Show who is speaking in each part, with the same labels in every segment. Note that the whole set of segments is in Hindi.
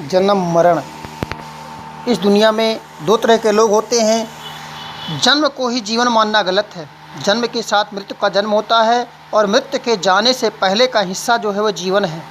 Speaker 1: जन्म मरण। इस दुनिया में दो तरह के लोग होते हैं। जन्म को ही जीवन मानना गलत है। जन्म के साथ मृत्यु का जन्म होता है और मृत्यु के जाने से पहले का हिस्सा जो है वह जीवन है।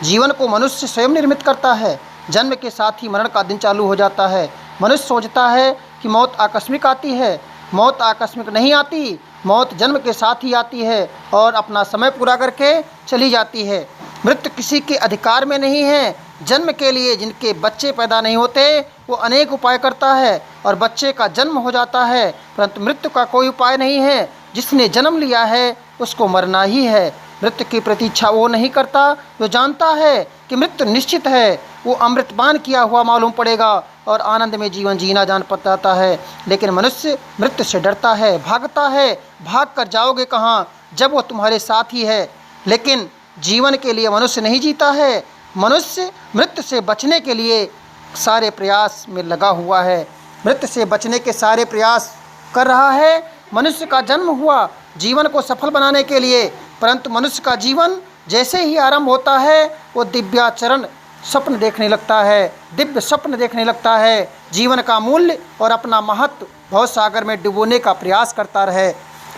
Speaker 1: जीवन को मनुष्य स्वयं निर्मित करता है। जन्म के साथ ही मरण का दिन चालू हो जाता है। मनुष्य सोचता है कि मौत आकस्मिक आती है। मौत आकस्मिक नहीं आती, मौत जन्म के साथ ही आती है और अपना समय पूरा करके चली जाती है। मृत्यु किसी के अधिकार में नहीं है। जन्म के लिए जिनके बच्चे पैदा नहीं होते वो अनेक उपाय करता है और बच्चे का जन्म हो जाता है, परंतु मृत्यु का कोई उपाय नहीं है। जिसने जन्म लिया है उसको मरना ही है। मृत्यु की प्रतीक्षा वो नहीं करता जो जानता है कि मृत्यु निश्चित है। वो अमृतपान किया हुआ मालूम पड़ेगा और आनंद में जीवन जीना जान पाता है। लेकिन मनुष्य मृत्यु से डरता है, भागता है। भाग कर जाओगे कहाँ जब वो तुम्हारे साथ ही है। लेकिन जीवन के लिए मनुष्य नहीं जीता है। मनुष्य मृत्यु से बचने के लिए सारे प्रयास में लगा हुआ है। मृत्यु से बचने के सारे प्रयास कर रहा है। मनुष्य का जन्म हुआ जीवन को सफल बनाने के लिए, परंतु मनुष्य का जीवन जैसे ही आरंभ होता है वो दिव्याचरण स्वप्न देखने लगता है, दिव्य स्वप्न देखने लगता है। जीवन का मूल्य और अपना महत्व भवसागर में डुबोने का प्रयास करता रहे।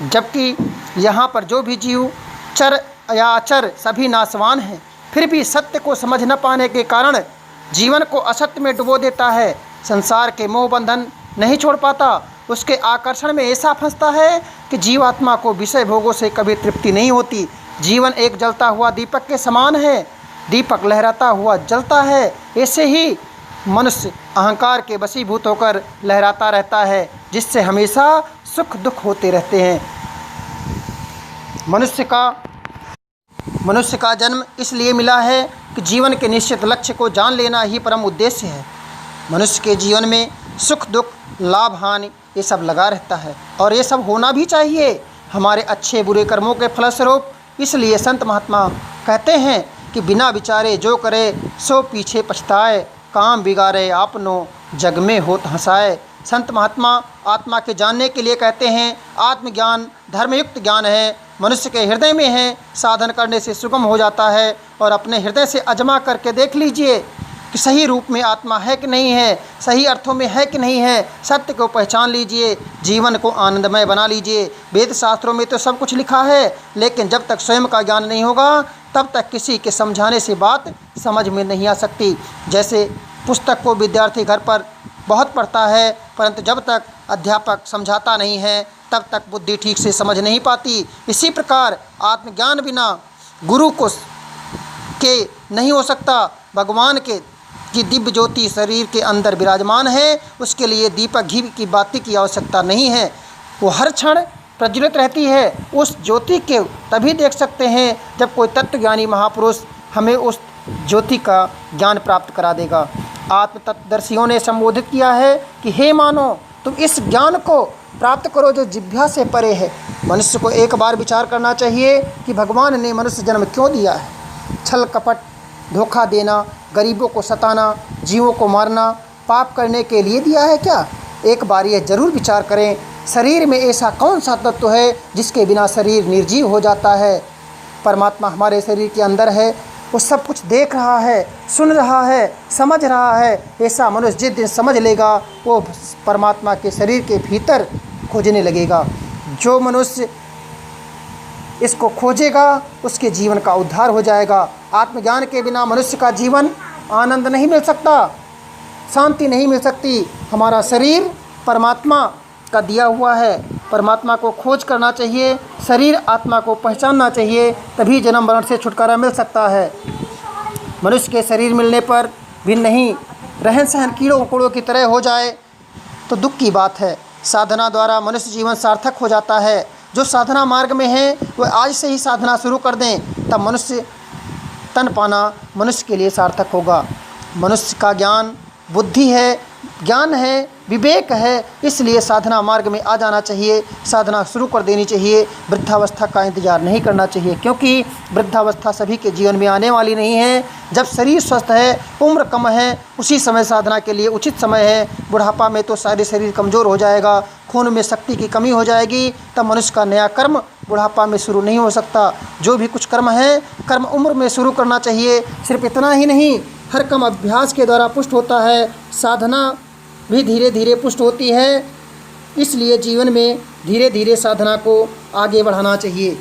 Speaker 1: जबकि यहाँ पर जो भी जीव चर या अचर सभी नाशवान हैं, फिर भी सत्य को समझ न पाने के कारण जीवन को असत्य में डुबो देता है। संसार के मोह बंधन नहीं छोड़ पाता। उसके आकर्षण में ऐसा फंसता है कि जीवात्मा को विषय भोगों से कभी तृप्ति नहीं होती। जीवन एक जलता हुआ दीपक के समान है। दीपक लहराता हुआ जलता है। ऐसे ही मनुष्य अहंकार के वशीभूत होकर लहराता रहता है, जिससे हमेशा सुख दुख होते रहते हैं। मनुष्य का जन्म इसलिए मिला है कि जीवन के निश्चित लक्ष्य को जान लेना ही परम उद्देश्य है। मनुष्य के जीवन में सुख दुख लाभ हानि ये सब लगा रहता है और ये सब होना भी चाहिए हमारे अच्छे बुरे कर्मों के फलस्वरूप। इसलिए संत महात्मा कहते हैं कि बिना विचारे जो करे सो पीछे पछताए, काम बिगाड़े आपनो जग में होत हंसाए। संत महात्मा आत्मा के जानने के लिए कहते हैं आत्मज्ञान धर्मयुक्त ज्ञान है, मनुष्य के हृदय में है, साधन करने से सुगम हो जाता है। और अपने हृदय से अजमा करके देख लीजिए कि सही रूप में आत्मा है कि नहीं है, सही अर्थों में है कि नहीं है। सत्य को पहचान लीजिए, जीवन को आनंदमय बना लीजिए। वेद शास्त्रों में तो सब कुछ लिखा है, लेकिन जब तक स्वयं का ज्ञान नहीं होगा तब तक किसी के समझाने से बात समझ में नहीं आ सकती। जैसे पुस्तक को विद्यार्थी घर पर बहुत पढ़ता है, परंतु जब तक अध्यापक समझाता नहीं है तब तक बुद्धि ठीक से समझ नहीं पाती। इसी प्रकार आत्मज्ञान बिना गुरु के नहीं हो सकता। भगवान की दिव्य ज्योति शरीर के अंदर विराजमान है, उसके लिए दीपक घी की बाती की आवश्यकता नहीं है। वो हर क्षण प्रज्वलित रहती है। उस ज्योति के तभी देख सकते हैं जब कोई तत्वज्ञानी महापुरुष हमें उस ज्योति का ज्ञान प्राप्त करा देगा। आत्मतत्वदर्शियों ने संबोधित किया है कि हे मानो तुम इस ज्ञान को प्राप्त करो जो जिह्वा से परे है। मनुष्य को एक बार विचार करना चाहिए कि भगवान ने मनुष्य जन्म क्यों दिया है। छल कपट धोखा देना, गरीबों को सताना, जीवों को मारना पाप करने के लिए दिया है क्या? एक बार यह जरूर विचार करें, शरीर में ऐसा कौन सा तत्व है जिसके बिना शरीर निर्जीव हो जाता है। परमात्मा हमारे शरीर के अंदर है, वो सब कुछ देख रहा है, सुन रहा है, समझ रहा है। ऐसा मनुष्य जिस दिन समझ लेगा वो परमात्मा के शरीर के भीतर खोजने लगेगा। जो मनुष्य इसको खोजेगा उसके जीवन का उद्धार हो जाएगा। आत्मज्ञान के बिना मनुष्य का जीवन आनंद नहीं मिल सकता, शांति नहीं मिल सकती। हमारा शरीर परमात्मा का दिया हुआ है, परमात्मा को खोज करना चाहिए, शरीर आत्मा को पहचानना चाहिए, तभी जन्म मरण से छुटकारा मिल सकता है। मनुष्य के शरीर मिलने पर भी नहीं, रहन सहन कीड़ों मकोड़ों की तरह हो जाए तो दुख की बात है। साधना द्वारा मनुष्य जीवन सार्थक हो जाता है। जो साधना मार्ग में है वह आज से ही साधना शुरू कर दें, तब मनुष्य तन पाना मनुष्य के लिए सार्थक होगा। मनुष्य का ज्ञान बुद्धि है, ज्ञान है, विवेक है, इसलिए साधना मार्ग में आ जाना चाहिए, साधना शुरू कर देनी चाहिए। वृद्धावस्था का इंतजार नहीं करना चाहिए, क्योंकि वृद्धावस्था सभी के जीवन में आने वाली नहीं है। जब शरीर स्वस्थ है, उम्र कम है, उसी समय साधना के लिए उचित समय है। बुढ़ापा में तो सारे शरीर कमज़ोर हो जाएगा, खून में शक्ति की कमी हो जाएगी, तब मनुष्य का नया कर्म बुढ़ापा में शुरू नहीं हो सकता। जो भी कुछ कर्म है, कर्म उम्र में शुरू करना चाहिए। सिर्फ इतना ही नहीं, हर कम अभ्यास के द्वारा पुष्ट होता है, साधना भी धीरे धीरे पुष्ट होती है। इसलिए जीवन में धीरे धीरे साधना को आगे बढ़ाना चाहिए।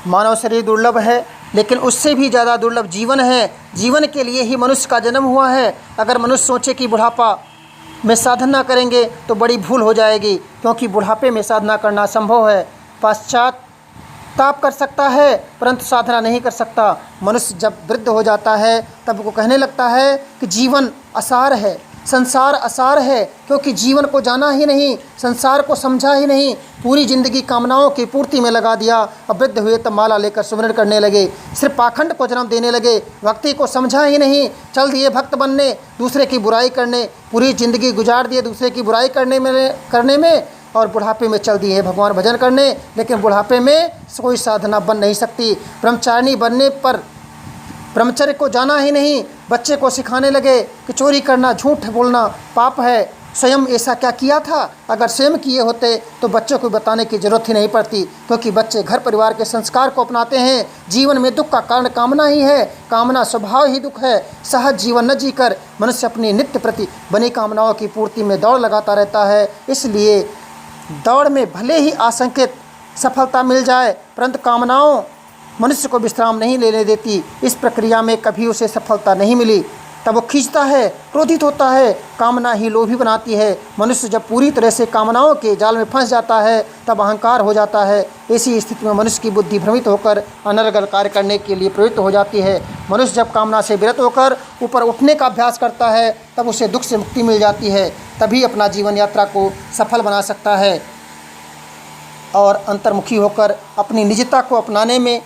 Speaker 1: मानव शरीर दुर्लभ है, लेकिन उससे भी ज़्यादा दुर्लभ जीवन है। जीवन के लिए ही मनुष्य का जन्म हुआ है। अगर मनुष्य सोचे कि बुढ़ापा में साधना करेंगे तो बड़ी भूल हो जाएगी, क्योंकि बुढ़ापे में साधना करना संभव है। पश्चाताप कर सकता है परंतु साधना नहीं कर सकता। मनुष्य जब वृद्ध हो जाता है तब वो कहने लगता है कि जीवन असार है, संसार असार है, क्योंकि जीवन को जाना ही नहीं, संसार को समझा ही नहीं, पूरी ज़िंदगी कामनाओं की पूर्ति में लगा दिया। अब वृद्ध हुए तब माला लेकर सुमिरन करने लगे, सिर्फ पाखंड को जन्म देने लगे, भक्ति को समझा ही नहीं, चल दिए भक्त बनने, दूसरे की बुराई करने, पूरी ज़िंदगी गुजार दिए दूसरे की बुराई करने में और बुढ़ापे में चल दिए भगवान भजन करने। लेकिन बुढ़ापे में कोई साधना बन नहीं सकती। ब्रह्मचारिणी बनने पर ब्रह्मचर्य को जाना ही नहीं, बच्चे को सिखाने लगे कि चोरी करना, झूठ बोलना पाप है। स्वयं ऐसा क्या किया था? अगर स्वयं किए होते तो बच्चों को बताने की जरूरत ही नहीं पड़ती, क्योंकि बच्चे घर परिवार के संस्कार को अपनाते हैं। जीवन में दुख का कारण कामना ही है, कामना स्वभाव ही दुख है। सहज जीवन न जीकर मनुष्य अपनी नित्य प्रति बनी कामनाओं की पूर्ति में दौड़ लगाता रहता है। इसलिए दौड़ में भले ही आशंकित सफलता मिल जाए, परंतु कामनाओं मनुष्य को विश्राम नहीं लेने देती। इस प्रक्रिया में कभी उसे सफलता नहीं मिली तब वो खींचता है, क्रोधित होता है। कामना ही लोभी बनाती है। मनुष्य जब पूरी तरह से कामनाओं के जाल में फंस जाता है तब अहंकार हो जाता है। ऐसी स्थिति में मनुष्य की बुद्धि भ्रमित होकर अनर्गल कार्य करने के लिए प्रवृत्त हो जाती है। मनुष्य जब कामना से विरत होकर ऊपर उठने का अभ्यास करता है तब उसे दुख से मुक्ति मिल जाती है। तभी अपना जीवन यात्रा को सफल बना सकता है और अंतर्मुखी होकर अपनी निजता को अपनाने में,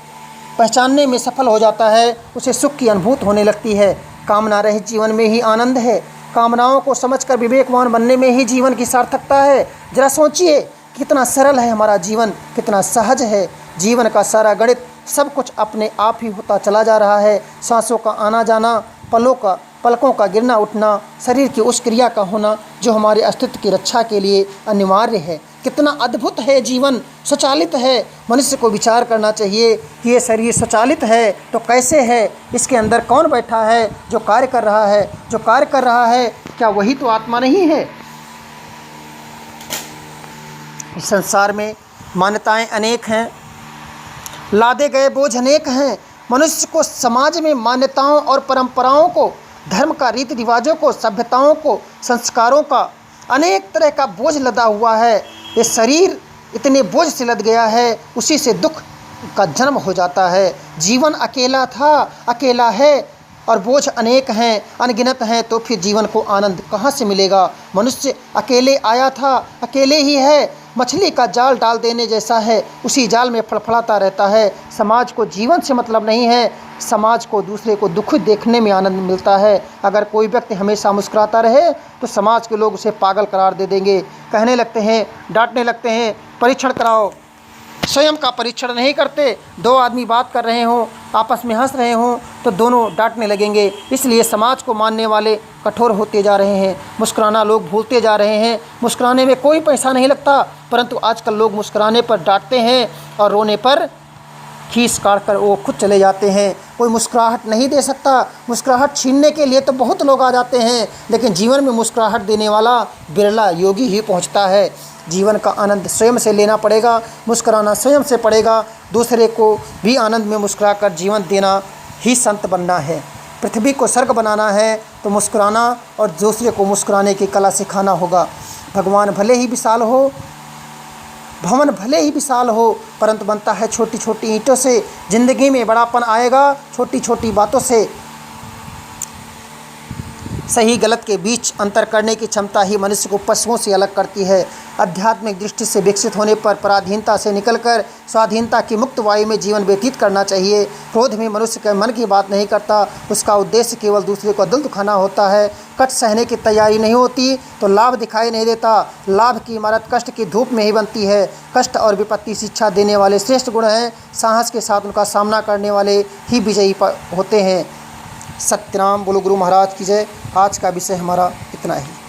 Speaker 1: पहचानने में सफल हो जाता है। उसे सुख की अनुभूति होने लगती है। कामना रहित जीवन में ही आनंद है। कामनाओं को समझकर विवेकवान बनने में ही जीवन की सार्थकता है। जरा सोचिए कितना सरल है हमारा जीवन, कितना सहज है। जीवन का सारा गणित, सब कुछ अपने आप ही होता चला जा रहा है। सांसों का आना जाना, पलकों का गिरना उठना, शरीर की उस क्रिया का होना जो हमारे अस्तित्व की रक्षा के लिए अनिवार्य है। कितना अद्भुत है जीवन, स्वचालित है। मनुष्य को विचार करना चाहिए कि ये शरीर स्वचालित है तो कैसे है, इसके अंदर कौन बैठा है जो कार्य कर रहा है। जो कार्य कर रहा है क्या वही तो आत्मा नहीं है? इस संसार में मान्यताएं अनेक हैं, लादे गए बोझ अनेक हैं। मनुष्य को समाज में मान्यताओं और परंपराओं को, धर्म का, रीति रिवाजों को, सभ्यताओं को, संस्कारों का अनेक तरह का बोझ लदा हुआ है। ये शरीर इतने बोझ से लद गया है, उसी से दुख का जन्म हो जाता है। जीवन अकेला था, अकेला है और बोझ अनेक हैं, अनगिनत हैं, तो फिर जीवन को आनंद कहाँ से मिलेगा? मनुष्य अकेले आया था, अकेले ही है। मछली का जाल डाल देने जैसा है, उसी जाल में फड़फड़ाता रहता है। समाज को जीवन से मतलब नहीं है, समाज को दूसरे को दुखी देखने में आनंद मिलता है। अगर कोई व्यक्ति हमेशा मुस्कुराता रहे तो समाज के लोग उसे पागल करार दे देंगे, कहने लगते हैं, डांटने लगते हैं, परीक्षण कराओ। स्वयं का परीक्षण नहीं करते। दो आदमी बात कर रहे हों, आपस में हंस रहे हों तो दोनों डांटने लगेंगे। इसलिए समाज को मानने वाले कठोर होते जा रहे हैं। मुस्कुराना लोग भूलते जा रहे हैं। मुस्कुराने में कोई पैसा नहीं लगता, परंतु आजकल लोग मुस्कुराने पर डांटते हैं और रोने पर खीस काट कर वो खुद चले जाते हैं। कोई मुस्कुराहट नहीं दे सकता। मुस्कुराहट छीनने के लिए तो बहुत लोग आ जाते हैं, लेकिन जीवन में मुस्कुराहट देने वाला बिरला योगी ही पहुंचता है। जीवन का आनंद स्वयं से लेना पड़ेगा, मुस्कुराना स्वयं से पड़ेगा। दूसरे को भी आनंद में मुस्कुरा कर जीवन देना ही संत बनना है। पृथ्वी को स्वर्ग बनाना है तो मुस्कुराना और दूसरे को मुस्कुराने की कला सिखाना होगा। भगवान भले ही विशाल हो, भवन भले ही विशाल हो, परंतु बनता है छोटी छोटी ईंटों से। जिंदगी में बड़ापन आएगा छोटी छोटी बातों से। सही गलत के बीच अंतर करने की क्षमता ही मनुष्य को पशुओं से अलग करती है। आध्यात्मिक दृष्टि से विकसित होने पर पराधीनता से निकलकर स्वाधीनता की मुक्त वायु में जीवन व्यतीत करना चाहिए। क्रोध में मनुष्य के मन की बात नहीं करता, उसका उद्देश्य केवल दूसरे को दिल दुखाना होता है। कष्ट सहने की तैयारी नहीं होती तो लाभ दिखाई नहीं देता। लाभ की इमारत कष्ट की धूप में ही बनती है। कष्ट और विपत्ति शिक्षा देने वाले श्रेष्ठ गुण हैं। साहस के साथ उनका सामना करने वाले ही विजयी होते हैं। सत्यनाम बोलो गुरु महाराज की जय। आज का विषय हमारा इतना ही।